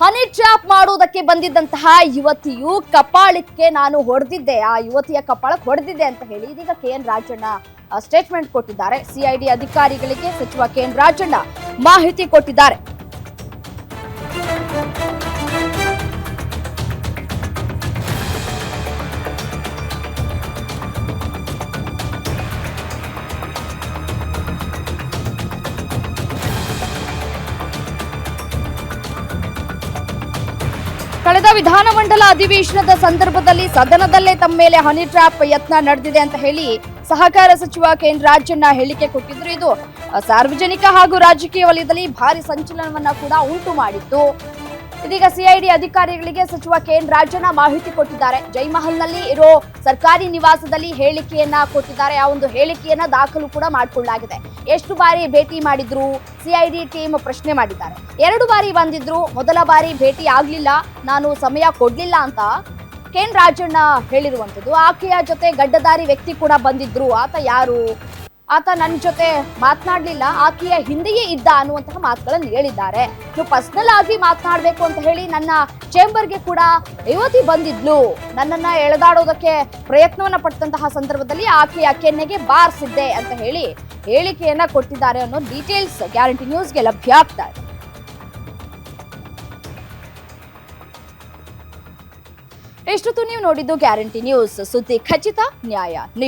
Honey trap ಮಾಡುವುದಕ್ಕೆ ಬಂದಿದ್ದಂತಹ ಯುವತಿಯು ಕಪಾಳಕ್ಕೆ ನಾನು ಹೊಡೆದಿದ್ದೆ, ಆ ಯುವತಿಯ ಕಪಾಳಕ್ಕೆ ಹೊಡೆದಿದ್ದೆ ಅಂತ ಹೇಳಿ ಇದೀಗ ಕೆಎನ್ ರಾಜಣ್ಣ ಸ್ಟೇಟ್ಮೆಂಟ್ ಕೊಟ್ಟಿದ್ದಾರೆ. ಸಿಐಡಿ ಅಧಿಕಾರಿಗಳಿಗೆ ಸಚಿವ ಕೆಎನ್ ರಾಜಣ್ಣ ಮಾಹಿತಿ ಕೊಟ್ಟಿದ್ದಾರೆ. ಕಳೆದ ವಿಧಾನಮಂಡಲ ಅಧಿವೇಶನದ ಸಂದರ್ಭದಲ್ಲಿ ಸದನದಲ್ಲೇ ತಮ್ಮ ಮೇಲೆ ಹನಿ ಟ್ರ್ಯಾಪ್ ಯತ್ನ ನಡೆದಿದೆ ಅಂತ ಹೇಳಿ ಸಹಕಾರ ಸಚಿವ ಕೆಎನ್ ರಾಜಣ್ಣ ಹೇಳಿಕೆ ಕೊಟ್ಟಿದ್ರು. ಇದು ಸಾರ್ವಜನಿಕ ಹಾಗೂ ರಾಜಕೀಯ ವಲಯದಲ್ಲಿ ಭಾರಿ ಸಂಚಲನವನ್ನ ಕೂಡ ಉಂಟು ಮಾಡಿತ್ತು. ಇದೀಗ ಸಿಐಡಿ ಅಧಿಕಾರಿಗಳಿಗೆ ಸಚಿವ ಕೆಎನ್ ರಾಜಣ್ಣ ಮಾಹಿತಿ ಕೊಟ್ಟಿದ್ದಾರೆ. ಜೈಮಹಲ್ನಲ್ಲಿ ಇರೋ ಸರ್ಕಾರಿ ನಿವಾಸದಲ್ಲಿ ಹೇಳಿಕೆಯನ್ನ ಕೊಟ್ಟಿದ್ದಾರೆ. ಆ ಒಂದು ಹೇಳಿಕೆಯನ್ನ ದಾಖಲು ಕೂಡ ಮಾಡಿಕೊಳ್ಳಲಾಗಿದೆ. ಎಷ್ಟು ಬಾರಿ ಭೇಟಿ ಮಾಡಿದ್ರು ಸಿಐಡಿ ಟೀಮ್ ಪ್ರಶ್ನೆ ಮಾಡಿದ್ದಾರೆ. 2 ಬಾರಿ ಬಂದಿದ್ರು, ಮೊದಲ ಬಾರಿ ಭೇಟಿ ಆಗ್ಲಿಲ್ಲ, ನಾನು ಸಮಯ ಕೊಡ್ಲಿಲ್ಲ ಅಂತ ಕೆಎನ್ ರಾಜಣ್ಣ ಹೇಳಿರುವಂತದ್ದು. ಆಕೆಯ ಜೊತೆ ಗಡ್ಡಧಾರಿ ವ್ಯಕ್ತಿ ಕೂಡ ಬಂದಿದ್ರು. ಆತ ಯಾರು? ಆತ ನನ್ನ ಜೊತೆ ಮಾತನಾಡ್ಲಿಲ್ಲ, ಆಕೆಯ ಹಿಂದೆಯೇ ಇದ್ದ ಅನ್ನುವಂತಹ ಮಾತುಗಳನ್ನು ಹೇಳಿದ್ದಾರೆ. ನೀವು ಪರ್ಸನಲ್ ಆಗಿ ಮಾತನಾಡಬೇಕು ಅಂತ ಹೇಳಿ ನನ್ನ ಚೇಂಬರ್ಗೆ ಕೂಡ ಯುವತಿ ಬಂದಿದ್ಲು. ನನ್ನನ್ನ ಎಳೆದಾಡೋದಕ್ಕೆ ಪ್ರಯತ್ನವನ್ನ ಪಟ್ಟಂತಹ ಸಂದರ್ಭದಲ್ಲಿ ಆಕೆಯ ಕೆನ್ನೆಗೆ ಬಾರಿಸಿದ್ದೆ ಅಂತ ಹೇಳಿ ಹೇಳಿಕೆಯನ್ನ ಕೊಟ್ಟಿದ್ದಾರೆ ಅನ್ನೋ ಡೀಟೇಲ್ಸ್ ಗ್ಯಾರಂಟಿ ನ್ಯೂಸ್ಗೆ ಲಭ್ಯ ಆಗ್ತಾ ಇದೆ. ಇಷ್ಟೊತ್ತು ನೀವು ನೋಡಿದ್ದು ಗ್ಯಾರಂಟಿ ನ್ಯೂಸ್, ಸುದ್ದಿ ಖಚಿತ, ನ್ಯಾಯ